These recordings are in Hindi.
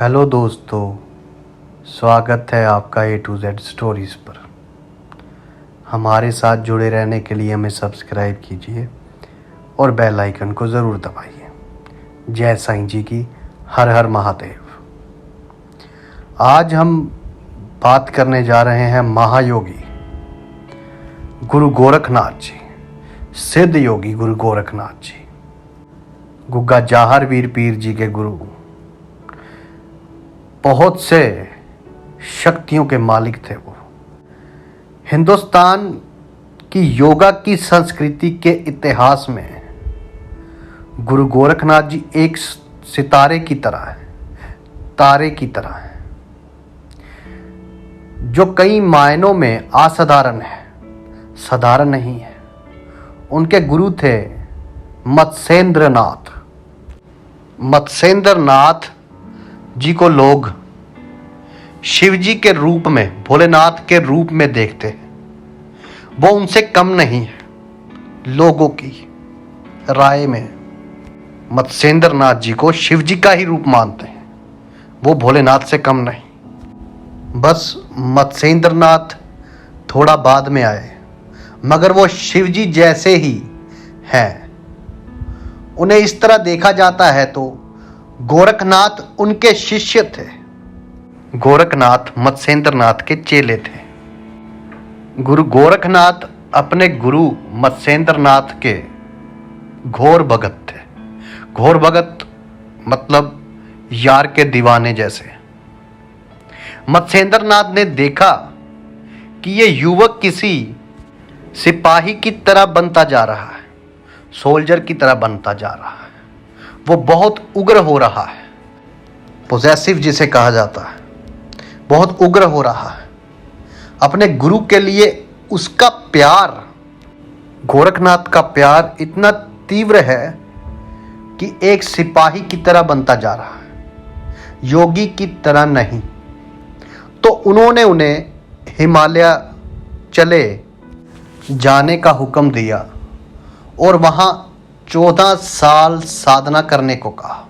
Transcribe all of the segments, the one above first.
हेलो दोस्तों, स्वागत है आपका A to Z स्टोरीज़ पर। हमारे साथ जुड़े रहने के लिए हमें सब्सक्राइब कीजिए और बेल आइकन को ज़रूर दबाइए। जय साईं जी की, हर हर महादेव। आज हम बात करने जा रहे हैं महायोगी गुरु गोरखनाथ जी, सिद्ध योगी गुरु गोरखनाथ जी, गुग्गा जाहर वीर पीर जी के गुरु, बहुत से शक्तियों के मालिक थे वो। हिंदुस्तान की योगा की संस्कृति के इतिहास में गुरु गोरखनाथ जी एक सितारे की तरह है, तारे की तरह है, जो कई मायनों में असाधारण है, साधारण नहीं है। उनके गुरु थे मत्स्येंद्र नाथ। मत्स्येंद्र नाथ जी को लोग शिव जी के रूप में, भोलेनाथ के रूप में देखते हैं। वो उनसे कम नहीं है। लोगों की राय में मत्स्येंद्र नाथ जी को शिव जी का ही रूप मानते हैं। वो भोलेनाथ से कम नहीं। बस मत्स्येंद्र नाथ थोड़ा बाद में आए, मगर वो शिव जी जैसे ही हैं। उन्हें इस तरह देखा जाता है तो गोरखनाथ उनके शिष्य थे। गोरखनाथ मत्स्येंद्र नाथ के चेले थे। गुरु गोरखनाथ अपने गुरु मत्स्येंद्र नाथ के घोर भगत थे। घोर भगत मतलब यार के दीवाने जैसे। मत्स्येंद्र नाथ ने देखा कि ये युवक किसी सिपाही की तरह बनता जा रहा है, सोल्जर की तरह बनता जा रहा है। वो बहुत उग्र हो रहा है, पोजेसिव जिसे कहा जाता है, बहुत उग्र हो रहा है। अपने गुरु के लिए उसका प्यार, गोरखनाथ का प्यार इतना तीव्र है कि एक सिपाही की तरह बनता जा रहा है, योगी की तरह नहीं। तो उन्होंने उन्हें हिमालय चले जाने का हुक्म दिया और वहां 14 साल साधना करने को कहा।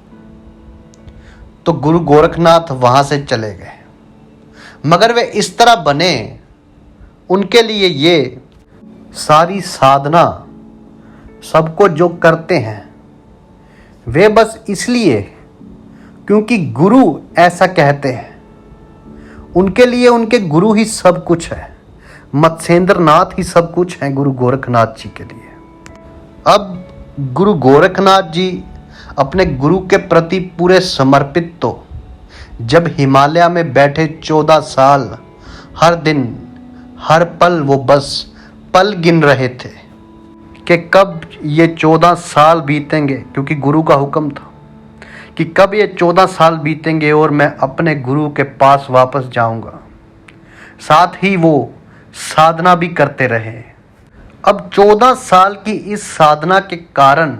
तो गुरु गोरखनाथ वहां से चले गए, मगर वे इस तरह बने, उनके लिए ये सारी साधना सबको जो करते हैं वे बस इसलिए क्योंकि गुरु ऐसा कहते हैं। उनके लिए उनके गुरु ही सब कुछ है। मत्स्येंद्र नाथ ही सब कुछ है गुरु गोरखनाथ जी के लिए। अब गुरु गोरखनाथ जी अपने गुरु के प्रति पूरे समर्पित तो जब हिमालय में बैठे 14 साल, हर दिन हर पल वो बस पल गिन रहे थे कि कब ये 14 साल बीतेंगे, क्योंकि गुरु का हुक्म था कि कब ये 14 साल बीतेंगे और मैं अपने गुरु के पास वापस जाऊंगा। साथ ही वो साधना भी करते रहे। अब 14 साल की इस साधना के कारण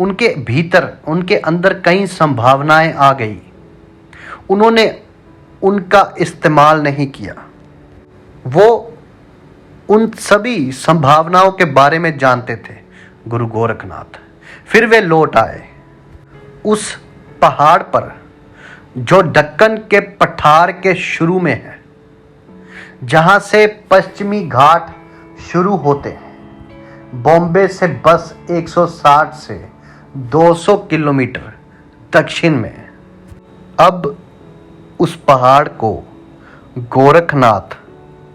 उनके भीतर, उनके अंदर कई संभावनाएं आ गई। उन्होंने उनका इस्तेमाल नहीं किया। वो उन सभी संभावनाओं के बारे में जानते थे गुरु गोरखनाथ। फिर वे लौट आए उस पहाड़ पर जो दक्कन के पठार के शुरू में है, जहां से पश्चिमी घाट शुरू होते हैं। बॉम्बे से बस 160 से 200 किलोमीटर दक्षिण में। अब उस पहाड़ को गोरखनाथ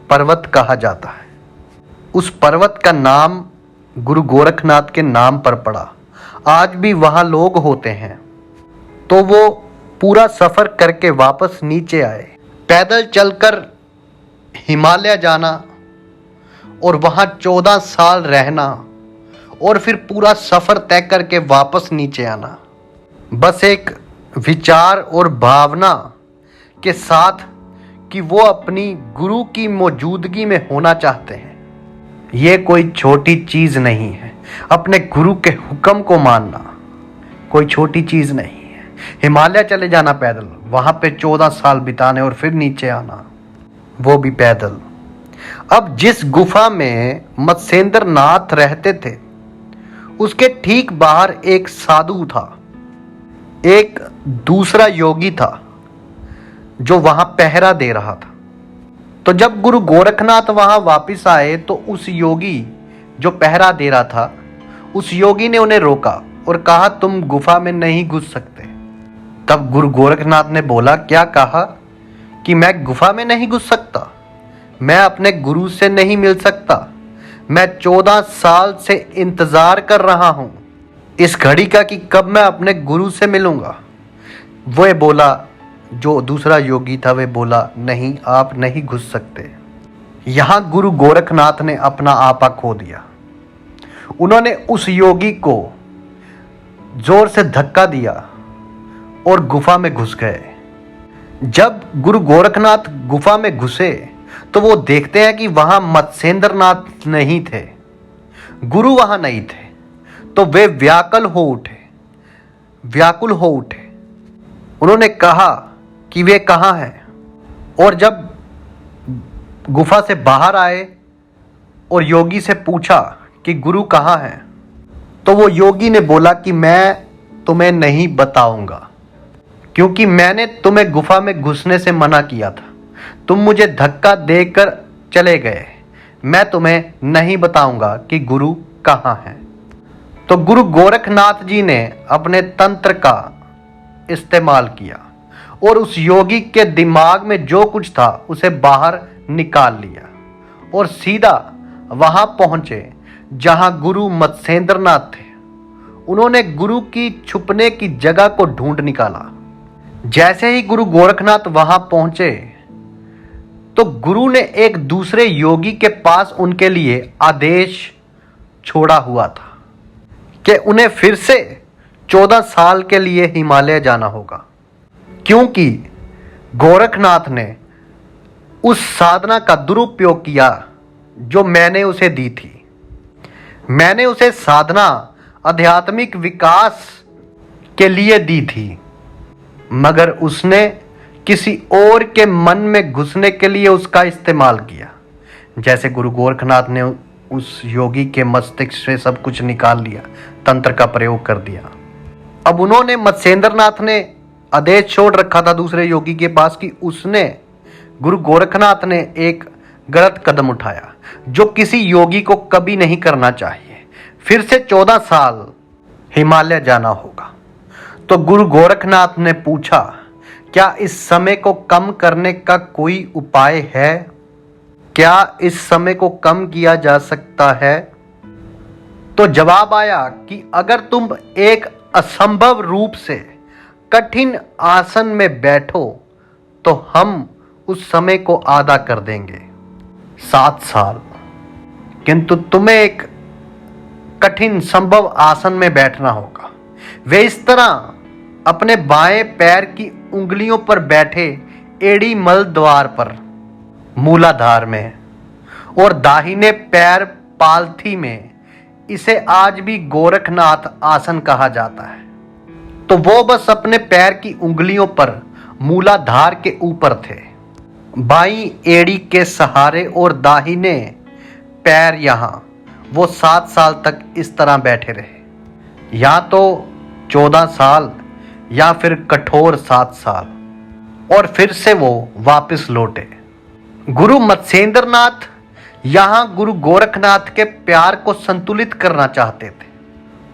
पर्वत कहा जाता है। उस पर्वत का नाम गुरु गोरखनाथ के नाम पर पड़ा। आज भी वहां लोग होते हैं। तो वो पूरा सफर करके वापस नीचे आए। पैदल चलकर हिमालय जाना और वहां 14 साल रहना और फिर पूरा सफर तय करके वापस नीचे आना, बस एक विचार और भावना के साथ कि वो अपनी गुरु की मौजूदगी में होना चाहते हैं। ये कोई छोटी चीज नहीं है। अपने गुरु के हुक्म को मानना कोई छोटी चीज नहीं है। हिमालय चले जाना पैदल, वहां पे 14 साल बिताने और फिर नीचे आना, वो भी पैदल। अब जिस गुफा में मत्स्येंद्र नाथ रहते थे उसके ठीक बाहर एक साधु था, एक दूसरा योगी था जो वहां पहरा दे रहा था। तो जब गुरु गोरखनाथ वहां वापस आए तो उस योगी जो पहरा दे रहा था, उस योगी ने उन्हें रोका और कहा, तुम गुफा में नहीं घुस सकते। तब गुरु गोरखनाथ ने बोला, क्या कहा कि मैं गुफा में नहीं घुस सकता? मैं अपने गुरु से नहीं मिल सकता। मैं 14 साल से इंतजार कर रहा हूं इस घड़ी का कि कब मैं अपने गुरु से मिलूंगा। वह बोला, जो दूसरा योगी था, वह बोला, नहीं, आप नहीं घुस सकते। यहां गुरु गोरखनाथ ने अपना आपा खो दिया। उन्होंने उस योगी को जोर से धक्का दिया और गुफा में घुस गए। जब गुरु गोरखनाथ गुफा में घुसे तो वो देखते हैं कि वहां मत्स्येंद्रनाथ नहीं थे, गुरु वहां नहीं थे। तो वे व्याकुल हो उठे। उन्होंने कहा कि वे कहाँ हैं। और जब गुफा से बाहर आए और योगी से पूछा कि गुरु कहाँ हैं, तो वो योगी ने बोला कि मैं तुम्हें नहीं बताऊंगा, क्योंकि मैंने तुम्हें गुफा में घुसने से मना किया था। तुम मुझे धक्का देकर चले गए। मैं तुम्हें नहीं बताऊंगा कि गुरु कहाँ हैं। तो गुरु गोरखनाथ जी ने अपने तंत्र का इस्तेमाल किया और उस योगी के दिमाग में जो कुछ था उसे बाहर निकाल लिया और सीधा वहां पहुंचे जहां गुरु मत्स्येंद्रनाथ थे। उन्होंने गुरु की छुपने की जगह को ढूंढ निकाला। जैसे ही गुरु गोरखनाथ वहां पहुंचे तो गुरु ने एक दूसरे योगी के पास उनके लिए आदेश छोड़ा हुआ था कि उन्हें फिर से 14 साल के लिए हिमालय जाना होगा, क्योंकि गोरखनाथ ने उस साधना का दुरुपयोग किया जो मैंने उसे दी थी। मैंने उसे साधना आध्यात्मिक विकास के लिए दी थी, मगर उसने किसी और के मन में घुसने के लिए उसका इस्तेमाल किया। जैसे गुरु गोरखनाथ ने उस योगी के मस्तिष्क से सब कुछ निकाल लिया, तंत्र का प्रयोग कर दिया। अब उन्होंने मत्स्येंद्रनाथ ने आदेश छोड़ रखा था दूसरे योगी के पास कि उसने गुरु गोरखनाथ ने एक गलत कदम उठाया जो किसी योगी को कभी नहीं करना चाहिए। फिर से 14 साल हिमालय जाना होगा। तो गुरु गोरखनाथ ने पूछा, क्या इस समय को कम करने का कोई उपाय है? क्या इस समय को कम किया जा सकता है? तो जवाब आया कि अगर तुम एक असंभव रूप से कठिन आसन में बैठो तो हम उस समय को आधा कर देंगे, 7 साल। किंतु तुम्हें एक कठिन संभव आसन में बैठना होगा। वे इस तरह अपने बाएं पैर की उंगलियों पर बैठे एड़ी मल द्वार पर मूलाधार में और दाहिने पैर पालथी में। इसे आज भी गोरखनाथ आसन कहा जाता है। तो वो बस अपने पैर की उंगलियों पर मूलाधार के ऊपर थे, बाईं एड़ी के सहारे, और दाहिने पैर यहां। वो 7 साल तक इस तरह बैठे रहे, या तो 14 साल या फिर कठोर 7 साल, और फिर से वो वापस लौटे। गुरु मत्स्येंद्रनाथ यहां गुरु गोरखनाथ के प्यार को संतुलित करना चाहते थे,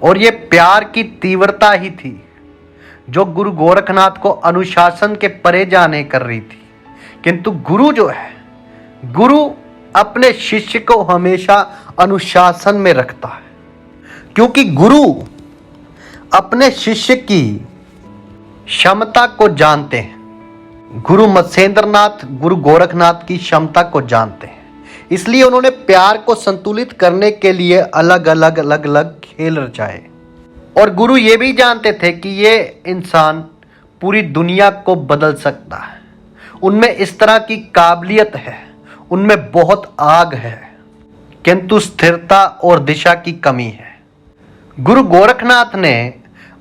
और ये प्यार की तीव्रता ही थी जो गुरु गोरखनाथ को अनुशासन के परे जाने कर रही थी। किंतु गुरु जो है, गुरु अपने शिष्य को हमेशा अनुशासन में रखता है, क्योंकि गुरु अपने शिष्य की क्षमता को जानते हैं। गुरु मत्स्येंद्रनाथ गुरु गोरखनाथ की क्षमता को जानते हैं, इसलिए उन्होंने प्यार को संतुलित करने के लिए अलग अलग खेल रचाए। और गुरु ये भी जानते थे कि ये इंसान पूरी दुनिया को बदल सकता है, उनमें इस तरह की काबिलियत है, उनमें बहुत आग है, किंतु स्थिरता और दिशा की कमी है। गुरु गोरखनाथ ने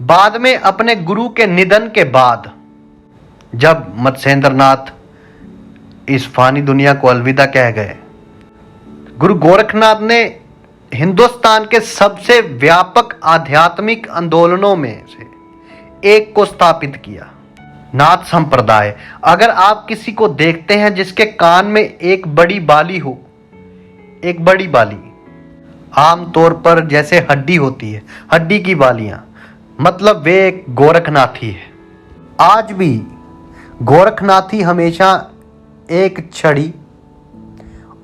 बाद में अपने गुरु के निधन के बाद, जब मत्स्येंद्रनाथ इस फानी दुनिया को अलविदा कह गए, गुरु गोरखनाथ ने हिंदुस्तान के सबसे व्यापक आध्यात्मिक आंदोलनों में से एक को स्थापित किया, नाथ संप्रदाय। अगर आप किसी को देखते हैं जिसके कान में एक बड़ी बाली हो, एक बड़ी बाली, आमतौर पर जैसे हड्डी होती है, हड्डी की बालियां, मतलब वे एक गोरखनाथी है। आज भी गोरखनाथी हमेशा एक छड़ी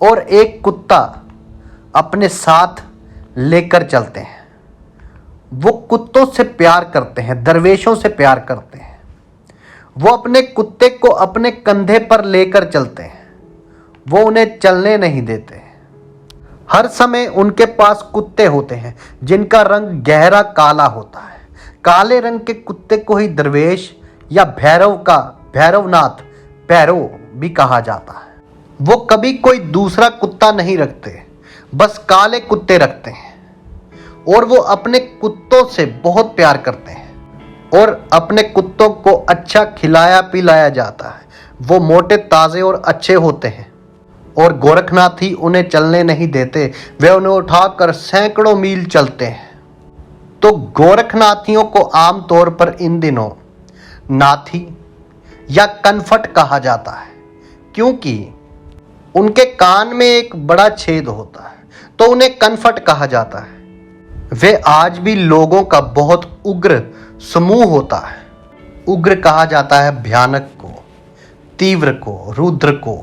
और एक कुत्ता अपने साथ लेकर चलते हैं। वो कुत्तों से प्यार करते हैं, दरवेशों से प्यार करते हैं। वो अपने कुत्ते को अपने कंधे पर लेकर चलते हैं, वो उन्हें चलने नहीं देते। हर समय उनके पास कुत्ते होते हैं जिनका रंग गहरा काला होता है। काले रंग के कुत्ते को ही दरवेश या भैरवनाथ, भैरव भी कहा जाता है। वो कभी कोई दूसरा कुत्ता नहीं रखते, बस काले कुत्ते रखते हैं और वो अपने कुत्तों से बहुत प्यार करते हैं और अपने कुत्तों को अच्छा खिलाया पिलाया जाता है। वो मोटे, ताजे और अच्छे होते हैं और गोरखनाथी उन्हें चलने नहीं देते, वे उन्हें उठाकर सैकड़ों मील चलते हैं। तो गोरखनाथियों को आमतौर पर इन दिनों नाथी या कनफट कहा जाता है, क्योंकि उनके कान में एक बड़ा छेद होता है, तो उन्हें कनफट कहा जाता है। वे आज भी लोगों का बहुत उग्र समूह होता है। उग्र कहा जाता है भयानक को, तीव्र को, रुद्र को।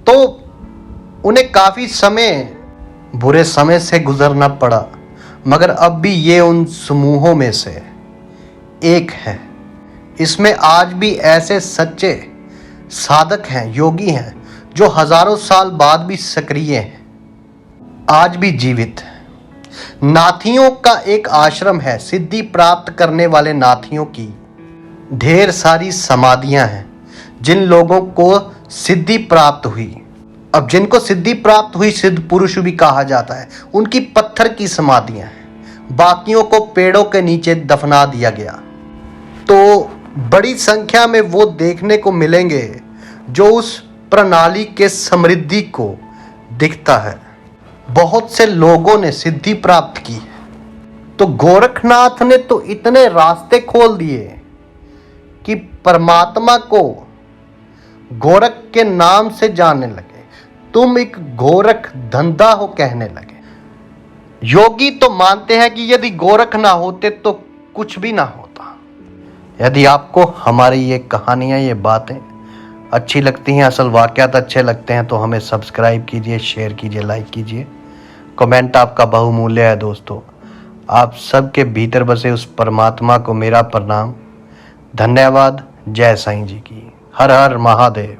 तो उन्हें काफी समय, बुरे समय से गुजरना पड़ा, मगर अब भी ये उन समूहों में से एक है। इसमें आज भी ऐसे सच्चे साधक हैं, योगी हैं, जो हजारों साल बाद भी सक्रिय हैं, आज भी जीवित हैं। नाथियों का एक आश्रम है। सिद्धि प्राप्त करने वाले नाथियों की ढेर सारी समाधियां हैं। जिन लोगों को सिद्धि प्राप्त हुई, अब जिनको सिद्धि प्राप्त हुई सिद्ध पुरुष भी कहा जाता है, उनकी पत्थर की समाधियां हैं। बाकियों को पेड़ों के नीचे दफना दिया गया। तो बड़ी संख्या में वो देखने को मिलेंगे जो उस प्रणाली के समृद्धि को दिखता है। बहुत से लोगों ने सिद्धि प्राप्त की है। तो गोरखनाथ ने तो इतने रास्ते खोल दिए कि परमात्मा को गोरख के नाम से जानने लगे। तुम एक गोरख धंधा हो कहने लगे। योगी तो मानते हैं कि यदि गोरख ना होते तो कुछ भी ना होता। यदि आपको हमारी ये कहानियां, ये बातें अच्छी लगती हैं, असल वाक़यात अच्छे लगते हैं, तो हमें सब्सक्राइब कीजिए, शेयर कीजिए, लाइक कीजिए। कमेंट आपका बहुमूल्य है दोस्तों। आप सबके भीतर बसे उस परमात्मा को मेरा प्रणाम। धन्यवाद। जय साईं जी की। हर हर महादेव।